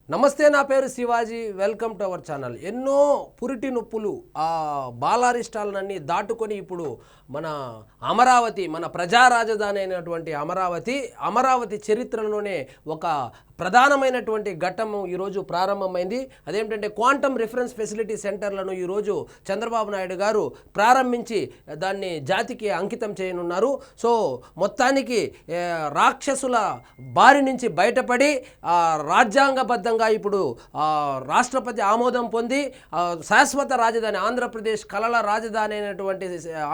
నమస్తే, నా పేరు Shivaji. Welcome to our channel. ఎన్నో పురిటి నొప్పులు బాలారిష్టాలన్నీ దాటుకొని ఇప్పుడు మన అమరావతి, మన ప్రజా రాజధాని అయినటువంటి అమరావతి చరిత్రలోనే ఒక ప్రధానమైనటువంటి ఘట్టము ఈరోజు ప్రారంభమైంది. అదేమిటంటే క్వాంటమ్ రిఫరెన్స్ ఫెసిలిటీ సెంటర్లను ఈరోజు చంద్రబాబు నాయుడు గారు ప్రారంభించి దాన్ని జాతికి అంకితం చేయనున్నారు. సో మొత్తానికి రాక్షసుల బారి నుంచి బయటపడి రాజ్యాంగబద్ధంగా ఇప్పుడు రాష్ట్రపతి ఆమోదం పొంది శాశ్వత రాజధాని, ఆంధ్రప్రదేశ్ కలల రాజధాని అయినటువంటి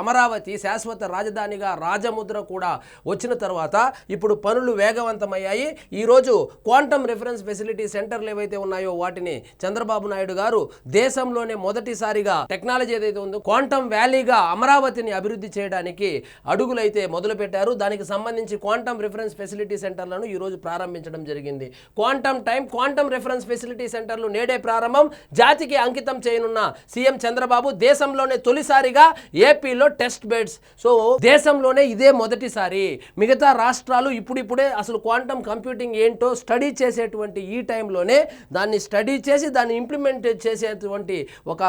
అమరావతి శాశ్వత రాజధానిగా రాజముద్ర కూడా వచ్చిన తర్వాత ఇప్పుడు పనులు వేగవంతమయ్యాయి. ఈరోజు క్వాంటమ్ రిఫరెన్స్ ఫెసిలిటీ సెంటర్లు ఏవైతే ఉన్నాయో వాటిని చంద్రబాబు నాయుడు గారు దేశంలోనే మొదటిసారిగా టెక్నాలజీ ఏదైతే ఉందో క్వాంటమ్ వ్యాలీగా అమరావతిని అభివృద్ధి చేయడానికి అడుగులైతే మొదలుపెట్టారు. దానికి సంబంధించి క్వాంటమ్ రిఫరెన్స్ ఫెసిలిటీ సెంటర్లను ఈరోజు ప్రారంభించడం జరిగింది. క్వాంటమ్ రిఫరెన్స్ ఫెసిలిటీ సెంటర్లు నేడే ప్రారంభం. జాతికి అంకితం చేయనున్న సీఎం చంద్రబాబు దేశంలోనే తొలిసారిగా ఏపీలో టెస్ట్ బెడ్స్. సో దేశంలోనే ఇదే మొదటిసారి. మిగతా రాష్ట్రాలు ఇప్పుడిప్పుడే అసలు క్వాంటమ్ కంప్యూటింగ్ ఏంటో స్టడీ చేసేటువంటి ఈ టైంలోనే దాన్ని స్టడీ చేసి దాన్ని ఇంప్లిమెంట్ చేసేటువంటి ఒక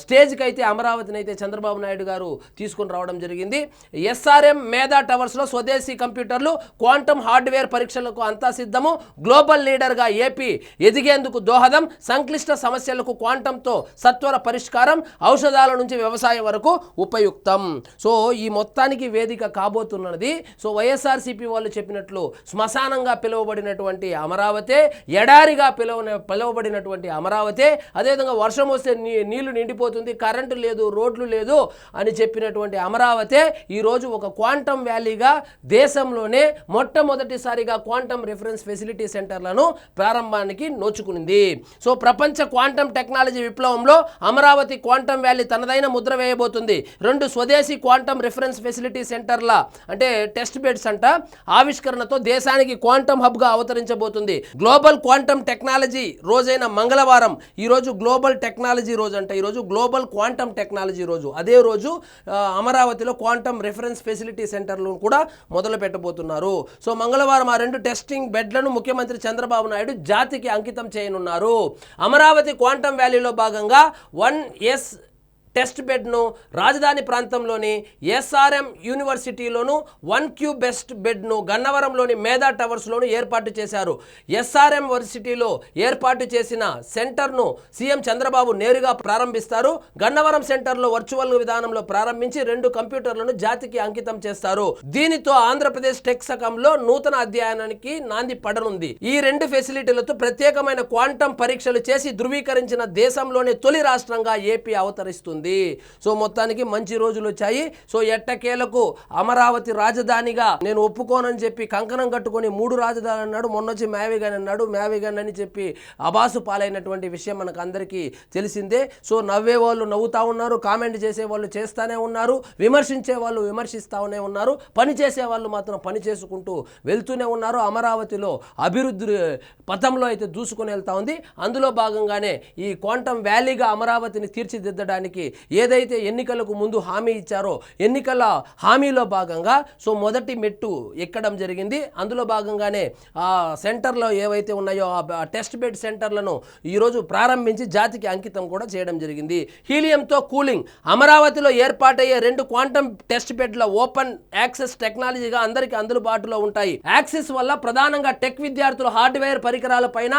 స్టేజ్కి అయితే అమరావతిని అయితే చంద్రబాబు నాయుడు గారు తీసుకుని రావడం జరిగింది. ఎస్ఆర్ఎం మేధా టవర్స్లో స్వదేశీ కంప్యూటర్లు, క్వాంటమ్ హార్డ్వేర్ పరీక్షలకు అంతా సిద్ధము. గ్లోబల్ లీడర్గా ఏపీ ఎదిగేందుకు దోహదం. సంక్లిష్ట సమస్యలకు క్వాంటంతో సత్వర పరిష్కారం. ఔషధాల నుంచి వ్యవసాయం వరకు ఉపయుక్తం. సో ఈ మొత్తానికి వేదిక కాబోతున్నది. సో వైఎస్ఆర్సీపీ వాళ్ళు చెప్పినట్లు శ్మశానంగా పిలువబడినటువంటి అమరావతి, ఎడారిగా పిలువబడినటువంటి అమరావతి, అదేవిధంగా వర్షం వస్తే నీళ్లు నిండిపోతుంది, కరెంటు లేదు, రోడ్లు లేదు అని చెప్పినటువంటి అమరావతి ఈరోజు ఒక క్వాంటమ్ వ్యాలీగా దేశంలోనే మొట్టమొదటిసారిగా క్వాంటమ్ రిఫరెన్స్ ఫెసిలిటీ సెంటర్లను ప్రారంభానికి నోచుకునింది. సో ప్రపంచ క్వాంటమ్ టెక్నాలజీ విప్లవంలో అమరావతి క్వాంటమ్ వ్యాలీ తనదైన ముద్ర వేయబోతుంది. 2 స్వదేశీ క్వాంటమ్ రిఫరెన్స్ ఫెసిలిటీ సెంటర్ల అంటే టెస్ట్ బెడ్స్ అంట ఆవిష్కరణతో దేశానికి క్వాంటమ్ హబ్గా అవతరించబోతుంది. గ్లోబల్ క్వాంటమ్ టెక్నాలజీ రోజైన మంగళవారం ఈరోజు గ్లోబల్ టెక్నాలజీ రోజు అంట. ఈరోజు గ్లోబల్ క్వాంటమ్ టెక్నాలజీ రోజు. అదే రోజు అమరావతిలో క్వాంటమ్ రిఫరెన్స్ ఫెసిలిటీ సెంటర్లు కూడా మొదలు పెట్టబోతున్నారు. సో మంగళవారం ఆ 2 టెస్టింగ్ బెడ్లను ముఖ్యమంత్రి చంద్రబాబు నాయుడు జాతికి అంకితం చేయనున్నారు. అమరావతి క్వాంటమ్ వ్యాలీలో భాగంగా 1S టెస్ట్ బెడ్ను రాజధాని ప్రాంతంలోని ఎస్ఆర్ఎం యూనివర్సిటీలోను, 1Q బెస్ట్ బెడ్ను గన్నవరంలోని మేధా టవర్స్లోను ఏర్పాటు చేశారు. ఎస్ఆర్ఎం యూనివర్సిటీలో ఏర్పాటు చేసిన సెంటర్ను సీఎం చంద్రబాబు నేరుగా ప్రారంభిస్తారు. గన్నవరం సెంటర్లో వర్చువల్ విధానంలో ప్రారంభించి 2 కంప్యూటర్లను జాతికి అంకితం చేస్తారు. దీనితో ఆంధ్రప్రదేశ్ టెక్ శకంలో నూతన అధ్యయనానికి నాంది పడనుంది. ఈ 2 ఫెసిలిటీలతో ప్రత్యేకమైన క్వాంటమ్ పరీక్షలు చేసి ధృవీకరించిన దేశంలోనే తొలి రాష్ట్రంగా ఏపీ అవతరిస్తుంది. సో మొత్తానికి మంచి రోజులు వచ్చాయి. సో ఎట్టకేలకు అమరావతి రాజధానిగా నేను ఒప్పుకోనని చెప్పి కంకణం కట్టుకొని 3 రాజధానులు అన్నాడు. మొన్నొచ్చి మ్యావిగన్ అన్నాడు. మ్యావిగన్ అని చెప్పి అబాసు పాలైనటువంటి విషయం మనకు అందరికీ తెలిసిందే. సో నవ్వే వాళ్ళు నవ్వుతూ ఉన్నారు, కామెంట్ చేసే వాళ్ళు చేస్తూనే ఉన్నారు, విమర్శించే వాళ్ళు విమర్శిస్తూనే ఉన్నారు, పని చేసే వాళ్ళు మాత్రం పని చేసుకుంటూ వెళ్తూనే ఉన్నారు. అమరావతిలో అభివృద్ధి పథంలో అయితే దూసుకొని వెళ్తా ఉంది. అందులో భాగంగానే ఈ క్వాంటమ్ వ్యాలీగా అమరావతిని తీర్చిదిద్దడానికి ఏదైతే ఎన్నికలకు ముందు హామీ ఇచ్చారో ఎన్నికల హామీలో భాగంగా సో మొదటి మెట్టు ఎక్కడం జరిగింది. అందులో భాగంగానే ఆ సెంటర్లో ఏవైతే ఉన్నాయో ఆ టెస్ట్ బెడ్ సెంటర్లను ఈరోజు ప్రారంభించి జాతికి అంకితం కూడా చేయడం జరిగింది. హీలియంతో కూలింగ్ అమరావతిలో ఏర్పాటయ్యే 2 క్వాంటమ్ టెస్ట్ బెడ్ల ఓపెన్ యాక్సెస్ టెక్నాలజీగా అందరికీ అందుబాటులో ఉంటాయి. యాక్సెస్ వల్ల ప్రధానంగా టెక్ విద్యార్థులు హార్డ్వేర్ పరికరాల పైన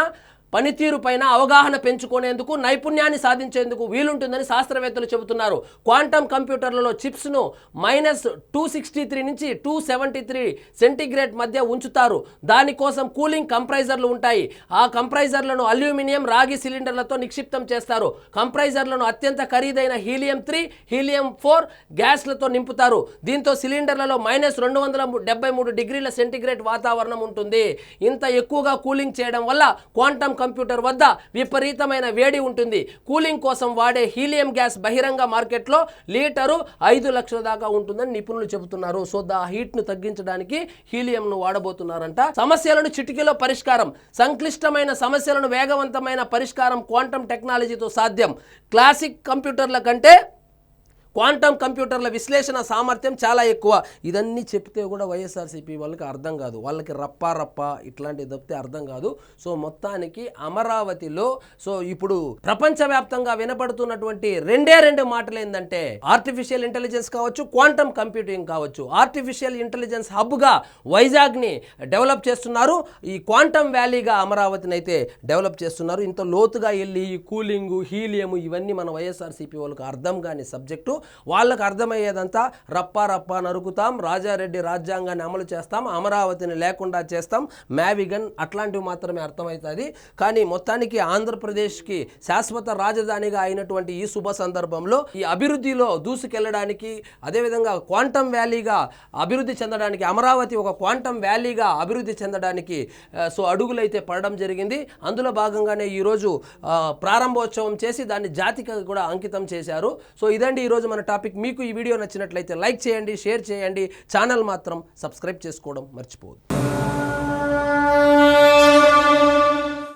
పనితీరు పైన అవగాహన పెంచుకునేందుకు, నైపుణ్యాన్ని సాధించేందుకు వీలుంటుందని శాస్త్రవేత్తలు చెబుతున్నారు. క్వాంటమ్ కంప్యూటర్లలో చిప్స్ను -263 నుంచి 273 సెంటీగ్రేడ్ మధ్య ఉంచుతారు. దానికోసం కూలింగ్ కంప్రైజర్లు ఉంటాయి. ఆ కంప్రైజర్లను అల్యూమినియం, రాగి సిలిండర్లతో నిక్షిప్తం చేస్తారు. కంప్రైజర్లను అత్యంత ఖరీదైన హీలియం-3, హీలియం-4 గ్యాస్లతో నింపుతారు. దీంతో సిలిండర్లలో -273 డిగ్రీల సెంటీగ్రేడ్ వాతావరణం ఉంటుంది. ఇంత ఎక్కువగా కూలింగ్ చేయడం వల్ల క్వాంటమ్ కంప్యూటర్ వద్ద విపరీతమైన వేడి ఉంటుంది. కూలింగ్ కోసం వాడే హీలియం గ్యాస్ బహిరంగ మార్కెట్లో లీటరు 5 లక్షల దాకా ఉంటుందని నిపుణులు చెబుతున్నారు. సో ఆ హీట్ను తగ్గించడానికి హీలియంను వాడబోతున్నారంట. సమస్యలను చిటికీలో పరిష్కారం. సంక్లిష్టమైన సమస్యలను వేగవంతమైన పరిష్కారం క్వాంటమ్ టెక్నాలజీతో సాధ్యం. క్లాసిక్ కంప్యూటర్ల కంటే క్వాంటమ్ కంప్యూటర్ల విశ్లేషణ సామర్థ్యం చాలా ఎక్కువ. ఇదన్నీ చెప్తే కూడా వైఎస్ఆర్సీపీ వాళ్ళకి అర్థం కాదు, వాళ్ళకి రప్ప ఇట్లాంటివి తప్పితే అర్థం కాదు. సో మొత్తానికి అమరావతిలో సో ఇప్పుడు ప్రపంచవ్యాప్తంగా వినపడుతున్నటువంటి రెండు మాటలు ఏంటంటే ఆర్టిఫిషియల్ ఇంటెలిజెన్స్ కావచ్చు, క్వాంటమ్ కంప్యూటింగ్ కావచ్చు. ఆర్టిఫిషియల్ ఇంటెలిజెన్స్ హబ్గా వైజాగ్ని డెవలప్ చేస్తున్నారు, ఈ క్వాంటమ్ వ్యాలీగా అమరావతిని అయితే డెవలప్ చేస్తున్నారు. ఇంత లోతుగా వెళ్ళి ఈ కూలింగు, హీలియము ఇవన్నీ మన వైఎస్ఆర్సీపీ వాళ్ళకి అర్థం కాని సబ్జెక్టు. వాళ్ళకు అర్థమయ్యేదంతా రప్ప నరుకుతాం, రాజారెడ్డి రాజ్యాంగాన్ని అమలు చేస్తాం, అమరావతిని లేకుండా చేస్తాం, మ్యావిగన్ అట్లాంటివి మాత్రమే అర్థమవుతుంది. కానీ మొత్తానికి ఆంధ్రప్రదేశ్కి శాశ్వత రాజధానిగా అయినటువంటి ఈ శుభ సందర్భంలో ఈ అభివృద్ధిలో దూసుకెళ్లడానికి, అదేవిధంగా క్వాంటమ్ వ్యాలీగా అభివృద్ధి చెందడానికి, అమరావతి ఒక క్వాంటమ్ వ్యాలీగా అభివృద్ధి చెందడానికి సో అడుగులైతే పడడం జరిగింది. అందులో భాగంగానే ఈరోజు ప్రారంభోత్సవం చేసి దాన్ని జాతికి కూడా అంకితం చేశారు. సో ఇదండి ఈరోజు మన టాపిక్. మీకు ఈ వీడియో నచ్చినట్లయితే లైక్ చేయండి, షేర్ చేయండి, ఛానల్ మాత్రం సబ్స్క్రైబ్ చేసుకోవడం మర్చిపోవద్దు.